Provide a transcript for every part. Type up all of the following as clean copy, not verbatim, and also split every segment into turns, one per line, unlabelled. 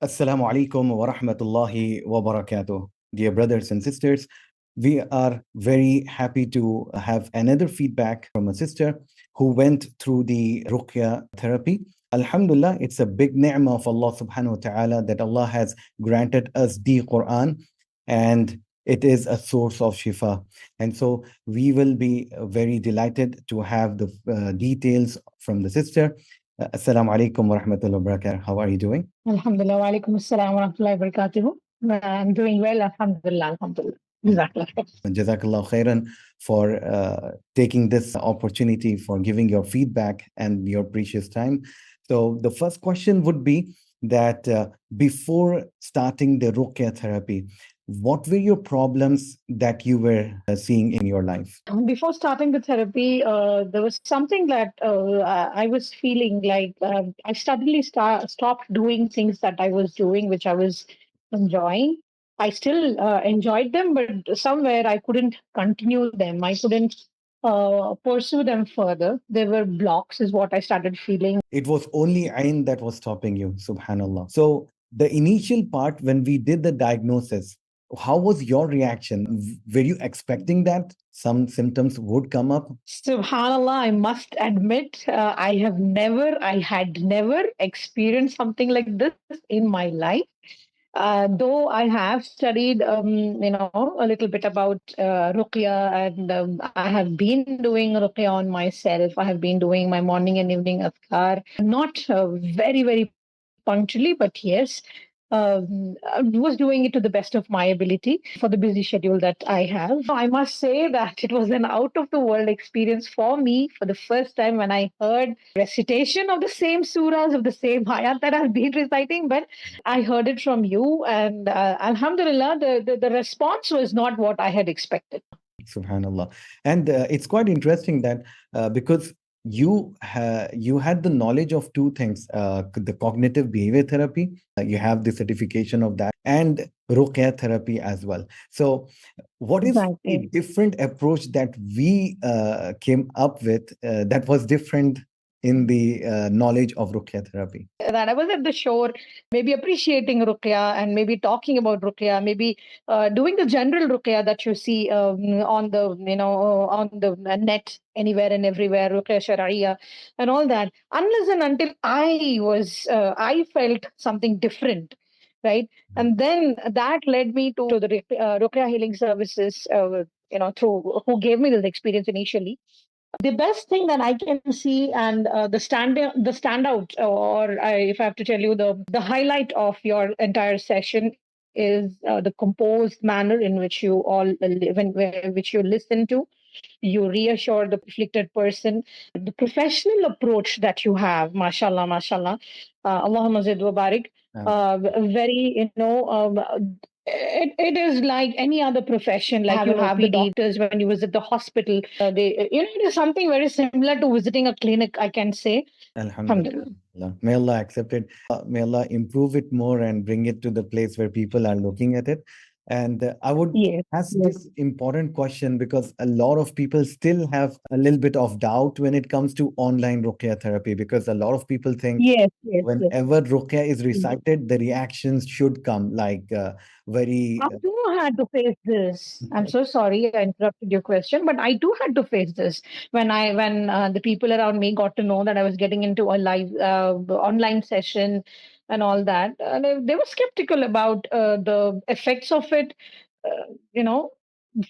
Assalamu alaikum wa rahmatullahi wa barakatuh. Dear brothers and sisters, we are very happy to have another feedback from a sister who went through the Ruqyah therapy. Alhamdulillah, it's a big ni'mah of Allah subhanahu wa ta'ala that Allah has granted us the Quran, and it is a source of shifa. And so we will be very delighted to have the details from the sister. Assalamu alaikum wa rahmatullahi wa barakatuh. How are you doing?
Alhamdulillah, wa alaikum assalam wa rahmatullahi wa barakatuhu. I'm doing well, alhamdulillah, alhamdulillah. Jazakallah khair.
Jazakallah khairan for taking this opportunity, for giving your feedback and your precious time. So the first question would be that before starting the Ruqyah therapy, what were your problems that you were seeing in your life?
Before starting the therapy, there was something that I was feeling like I suddenly stopped doing things that I was doing, which I was enjoying. I still enjoyed them, but somewhere I couldn't continue them. I couldn't pursue them further. There were blocks, is what I started feeling.
It was only Ain that was stopping you, subhanallah. So the initial part, when we did the diagnosis, how was your reaction? Were you expecting that some symptoms would come up?
Subhanallah, I must admit, I had never experienced something like this in my life. Though I have studied, a little bit about Ruqyah, and I have been doing Ruqyah on myself. I have been doing my morning and evening adhkar, not very, very punctually, but yes, I was doing it to the best of my ability for the busy schedule that I have. I must say that it was an out of the world experience for me for the first time when I heard recitation of the same surahs, of the same ayat that I've been reciting, but I heard it from you, and Alhamdulillah, the response was not what I had expected.
Subhanallah. And it's quite interesting that because you had the knowledge of two things, the cognitive behavior therapy, you have the certification of that, and Ruqyah therapy as well. So what is a
Exactly.
different approach that we came up with that was different in the knowledge of Ruqyah therapy?
That I was at the shore, maybe appreciating Ruqyah and maybe talking about Ruqyah, maybe doing the general Ruqyah that you see on the net anywhere and everywhere, Ruqyah Shar'iyya and all that. Unless and until I felt something different, right? And then that led me to the Ruqyah Healing Services, through who gave me this experience initially. The best thing that I can see, and the standout, or if I have to tell you the highlight of your entire session is the composed manner in which you all live and which you listen to. You reassure the afflicted person. The professional approach that you have, mashallah, mashallah, Allahumma zid wa barik. Very, it is like any other profession. Like you have the doctors when you visit the hospital. It is something very similar to visiting a clinic, I can say.
Alhamdulillah. May Allah accept it. May Allah improve it more and bring it to the place where people are looking at it. And I would ask this important question because a lot of people still have a little bit of doubt when it comes to online Ruqyah therapy, because a lot of people think whenever Ruqyah is recited, the reactions should come like very.
I too had to face this. I'm so sorry I interrupted your question, but I too had to face this when the people around me got to know that I was getting into a live online session and all that. They were skeptical about the effects of it. You know,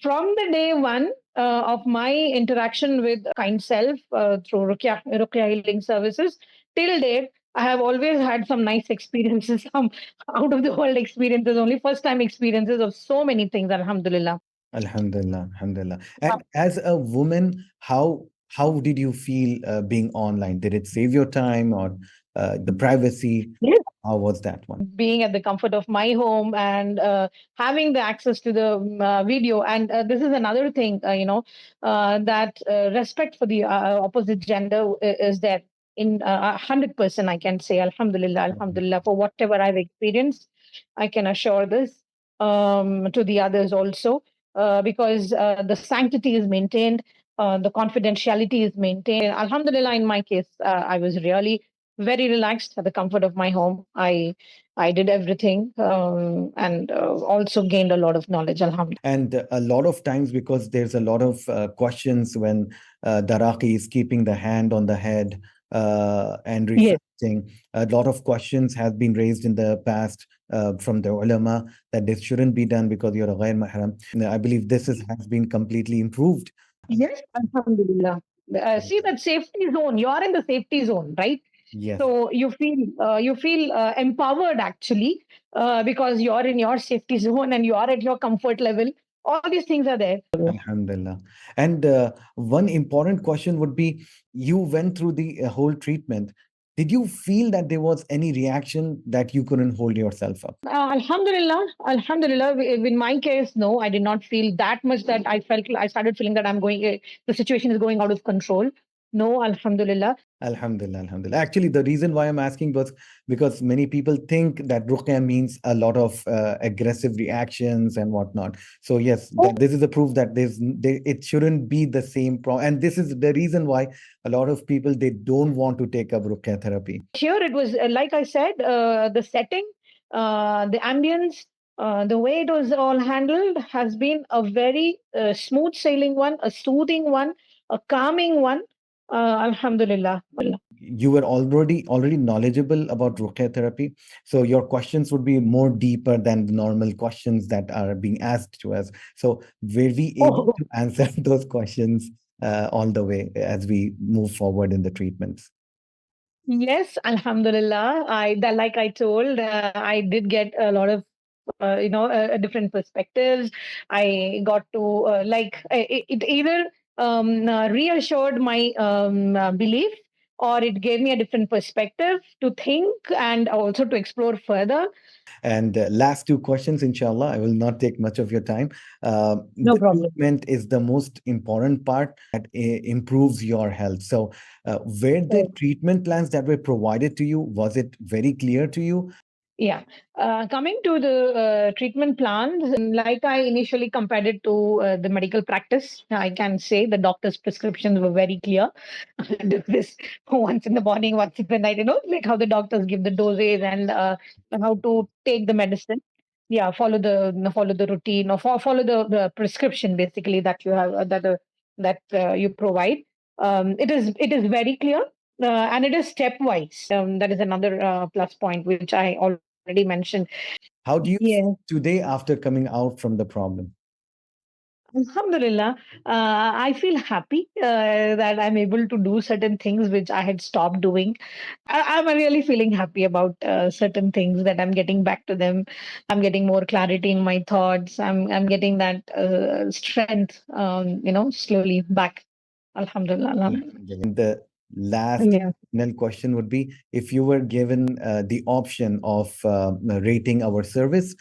from the day one of my interaction with Kind Self through Ruqyah Healing Services till date, I have always had some nice experiences, some out of the world experiences, only first time experiences of so many things, Alhamdulillah.
Alhamdulillah, alhamdulillah. And as a woman, how did you feel being online? Did it save your time or the privacy?
Yes.
How was that one?
Being at the comfort of my home and having the access to the video. And this is another thing, that respect for the opposite gender is there in 100%, I can say. Alhamdulillah, alhamdulillah, for whatever I've experienced, I can assure this to the others also, because the sanctity is maintained, the confidentiality is maintained. Alhamdulillah, in my case, I was really very relaxed at the comfort of my home. I I did everything, and also gained a lot of knowledge. Alhamdulillah.
And a lot of times, because there's a lot of questions when Daraki is keeping the hand on the head and
Yes.
reciting, a lot of questions have been raised in the past from the ulama that this shouldn't be done because you're a ghair mahram. I believe this has been completely improved.
Yes, Alhamdulillah. See that safety zone. You are in the safety zone, right?
Yes.
So you feel empowered actually, because you are in your safety zone and you are at your comfort level. All these things are there.
Alhamdulillah. And one important question would be, you went through the whole treatment. Did you feel that there was any reaction that you couldn't hold yourself up?
Alhamdulillah, Alhamdulillah. In my case, no, I did not feel that much that I started feeling that the situation is going out of control. No, Alhamdulillah.
Alhamdulillah, Alhamdulillah. Actually, the reason why I'm asking was because many people think that Ruqyah means a lot of aggressive reactions and whatnot. So yes, that this is a proof that it shouldn't be the same problem. And this is the reason why a lot of people, they don't want to take up Ruqyah therapy.
Here it was, like I said, the setting, the ambience, the way it was all handled has been a very smooth sailing one, a soothing one, a calming one. Alhamdulillah.
You were already knowledgeable about Ruqyah therapy, so your questions would be more deeper than the normal questions that are being asked to us. So were we able
Oh,
to answer those questions all the way as we move forward in the treatments?
yes, Alhamdulillah. Like I told, I did get a lot of different perspectives. I got to it either reassured my belief, or it gave me a different perspective to think and also to explore further.
And last two questions, inshallah. I will not take much of your time.
No
The
problem.
treatment is the most important part that improves your health. So, were the treatment plans that were provided to you, was it very clear to you?
Yeah. Coming to the treatment plans, like I initially compared it to the medical practice, I can say the doctor's prescriptions were very clear. Do this once in the morning, once in the night, like how the doctors give the doses and how to take the medicine. Yeah, follow the routine, or follow the prescription basically that you have that you provide. It is very clear, and it is stepwise. That is another plus point which I already mentioned.
How do you
Yes.
feel today after coming out from the problem?
Alhamdulillah, I feel happy that I'm able to do certain things which I had stopped doing. I'm really feeling happy about certain things that I'm getting back to them. I'm getting more clarity in my thoughts. I'm getting that strength, slowly back. Alhamdulillah. Alhamdulillah.
Alhamdulillah. And the last
Yeah.
final question would be, if you were given the option of rating our service,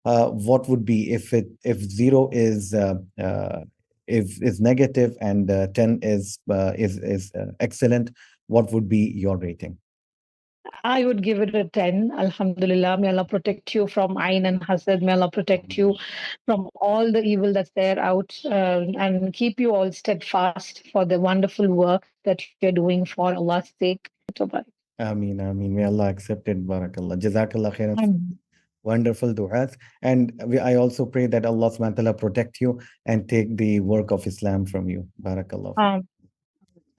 what would be, if zero is negative and 10 is excellent, what would be your rating?
I would give it a 10. Alhamdulillah. May Allah protect you from Ain and Hasad. May Allah protect you from all the evil that's there out, and keep you all steadfast for the wonderful work that you're doing for Allah's sake.
Ameen, Ameen. May Allah accept it. Barakallah. Jazakallah khairan.
Amen.
Wonderful du'as. And I also pray that Allah subhanahu wa ta'ala protect you and take the work of Islam from you. Barakallah.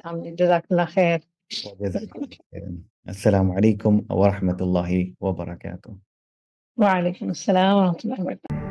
Um, Jazakallah khair.
وجزاكم خيرا. السلام عليكم ورحمة الله وبركاته.
Wa alaikum assalam wa rahmatullahi wa barakatuh.